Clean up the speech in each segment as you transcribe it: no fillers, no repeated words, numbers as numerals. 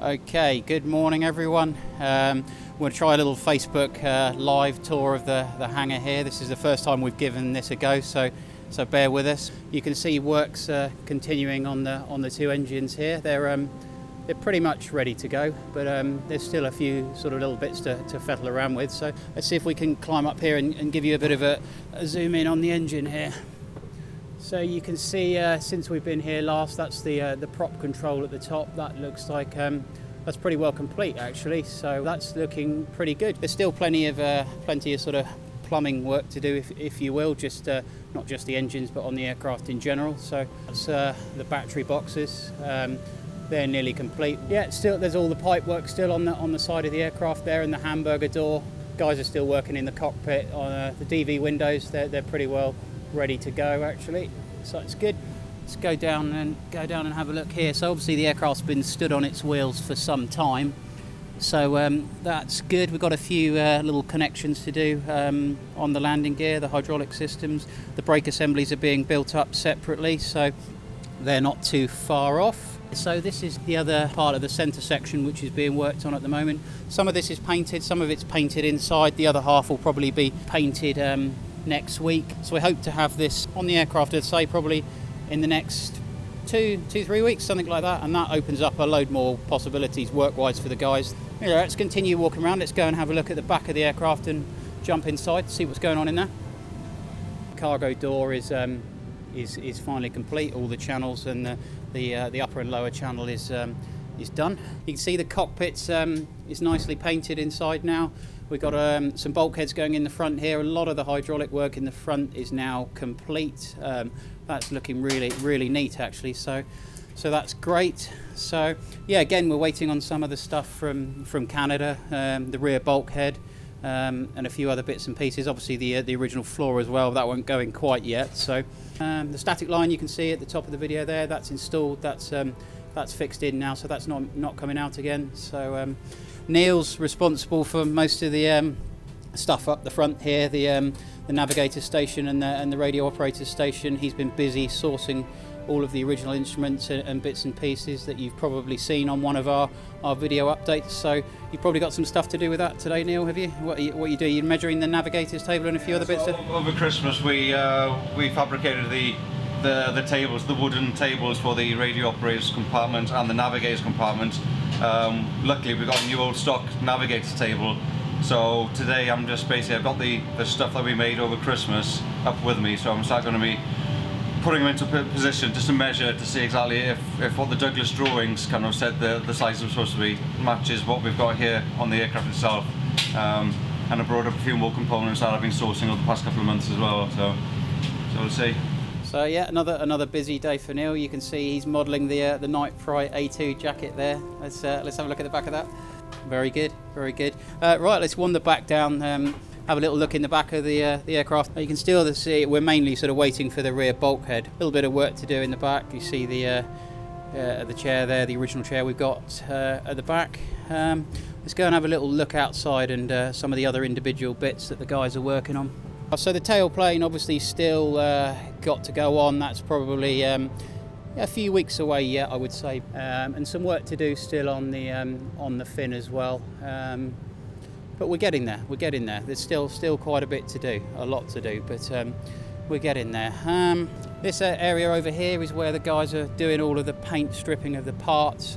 Okay, good morning everyone. We're going to try a little Facebook live tour of the hangar here. This is the first time we've given this a go, so bear with us. You can see works continuing on the two engines here. They're pretty much ready to go, but there's still a few sort of little bits to fiddle around with. So let's see if we can climb up here and give you a bit of a zoom in on the engine here. So you can see since we've been here last, that's the prop control at the top. That looks like that's pretty well complete actually. So that's looking pretty good. There's still plenty of sort of plumbing work to do, if you will, just not just the engines but on the aircraft in general. So that's the battery boxes. They're nearly complete. Yeah, still there's all the pipe work still on the side of the aircraft there, and the hamburger door. Guys are still working in the cockpit on the DV windows. They're pretty well ready to go actually, so it's good. Let's go down and have a look here. So obviously the aircraft's been stood on its wheels for some time, so that's good. We've got a few little connections to do on the landing gear, the hydraulic systems. The brake assemblies are being built up separately, so they're not too far off. So this is the other part of the centre section which is being worked on at the moment. Some of this is painted, some of it's painted inside, the other half will probably be painted next week. So we hope to have this on the aircraft, I'd say probably in the next 2-3 weeks, something like that, and that opens up a load more possibilities work-wise for the guys. Anyway, let's continue walking around. Let's go and have a look at the back of the aircraft and jump inside, see what's going on in there. Cargo door is finally complete. All the channels and the upper and lower channel is done. You can see the cockpit is nicely painted inside now. We've got some bulkheads going in the front here. A lot of the hydraulic work in the front is now complete. That's looking really neat actually. So that's great. So yeah, again we're waiting on some of the stuff from Canada, the rear bulkhead, and a few other bits and pieces. Obviously the original floor as well. That won't go in quite yet. So the static line you can see at the top of the video there. That's installed. That's fixed in now. So that's not coming out again. So Neil's responsible for most of the stuff up the front here, the navigator station and the radio operator station. He's been busy sourcing all of the original instruments and bits and pieces that you've probably seen on one of our video updates. So you've probably got some stuff to do with that today, Neil, have you? What you do? You're measuring the navigator's table and a few other bits? Over Christmas we fabricated the tables, the wooden tables for the radio operator's compartment and the navigator's compartment. Luckily we've got a new old stock navigator's table, so today I'm just basically, I've got the stuff that we made over Christmas up with me, so I'm going to be putting them into position just to measure to see exactly if what the Douglas drawings kind of said the size was supposed to be matches what we've got here on the aircraft itself. And I brought up a few more components that I've been sourcing over the past couple of months as well, so we'll see. So yeah, another busy day for Neil. You can see he's modelling the Fright A2 jacket there. Let's have a look at the back of that. Very good. Right, let's wander back down, have a little look in the back of the aircraft. You can still see we're mainly sort of waiting for the rear bulkhead. A little bit of work to do in the back. You see the chair there, the original chair we've got at the back. Let's go and have a little look outside and some of the other individual bits that the guys are working on. So the tailplane obviously still got to go on. That's probably a few weeks away yet, I would say, and some work to do still on the fin as well. But we're getting there. There's still quite a bit to do, a lot to do, but we're getting there. This area over here is where the guys are doing all of the paint stripping of the parts.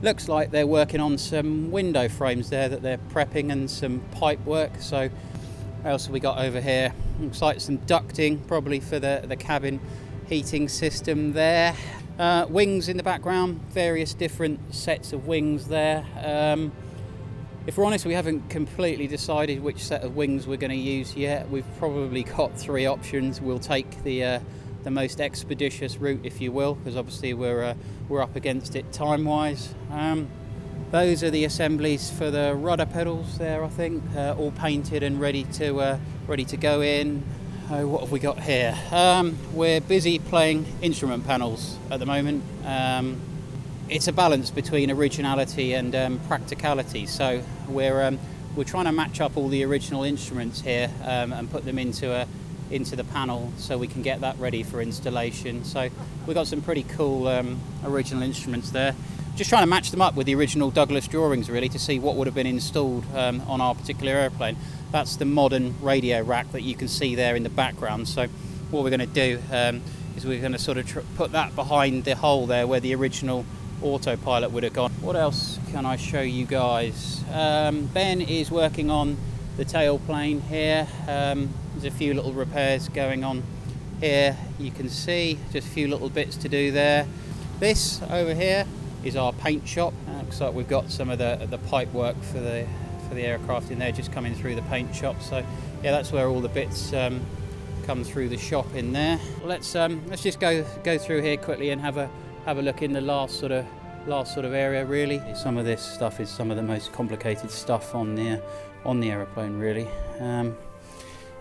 Looks like they're working on some window frames there that they're prepping, and some pipe work. So what else have we got over here? Looks like some ducting, probably for the cabin heating system there. Wings in the background, various different sets of wings there. If we're honest, we haven't completely decided which set of wings we're going to use yet. We've probably got 3 options. We'll take the most expeditious route, if you will, because obviously we're up against it time-wise. Those are the assemblies for the rudder pedals there, I think, all painted and ready to go in. What have we got here? We're busy playing instrument panels at the moment. It's a balance between originality and practicality. So we're trying to match up all the original instruments here and put them into the panel so we can get that ready for installation. So we've got some pretty cool original instruments there. just trying to match them up with the original Douglas drawings, really, to see what would have been installed on our particular airplane. That's the modern radio rack that you can see there in the background. So what we're going to do is we're going to sort of put that behind the hole there where the original autopilot would have gone. What else can I show you guys? Ben is working on the tailplane here. There's a few little repairs going on here. You can see just a few little bits to do there. This over here is our paint shop. Looks like we've got some of the pipe work for the aircraft in there just coming through the paint shop. So yeah, that's where all the bits come through the shop in there. Let's just go through here quickly and have a look in the last sort of area. Really, some of this stuff is some of the most complicated stuff on the aeroplane, really.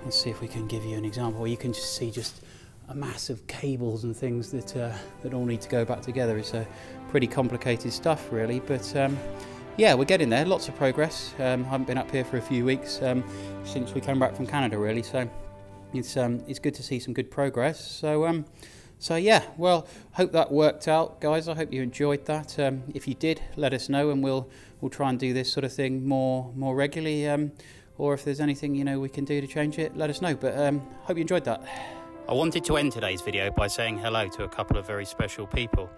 Let's see if we can give you an example where you can just see just a mass of cables and things that all need to go back together. It's a pretty complicated stuff, really, but yeah, we're getting there. Lots of progress. I haven't been up here for a few weeks since we came back from Canada, really, so it's good to see some good progress. So yeah, well, hope that worked out, guys. I hope you enjoyed that. If you did, let us know, and we'll try and do this sort of thing more regularly. Or if there's anything we can do to change it, let us know. But hope you enjoyed that. I wanted to end today's video by saying hello to a couple of very special people.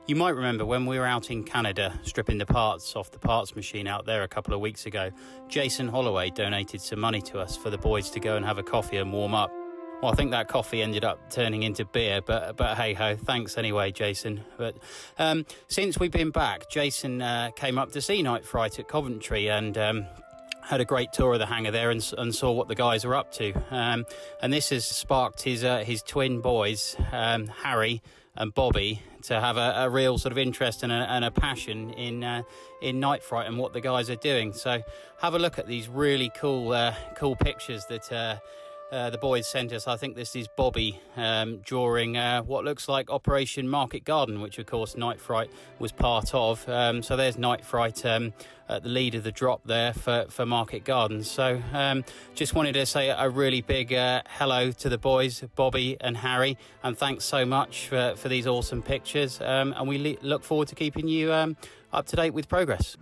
You might remember when we were out in Canada stripping the parts off the parts machine out there a couple of weeks ago, Jason Holloway donated some money to us for the boys to go and have a coffee and warm up. Well, I think that coffee ended up turning into beer, but hey ho, thanks anyway, Jason. But since we've been back, Jason came up to see Night Fright at Coventry and had a great tour of the hangar there and saw what the guys are up to. And this has sparked his twin boys, Harry and Bobby, to have a real sort of interest and a passion in Night Fright and what the guys are doing. So have a look at these really cool pictures that the boys sent us. I think this is Bobby drawing what looks like Operation Market Garden, which of course Night Fright was part of. So there's Night Fright at the lead of the drop there for Market Garden. So just wanted to say a really big hello to the boys, Bobby and Harry, and thanks so much for these awesome pictures. And we look forward to keeping you up to date with progress.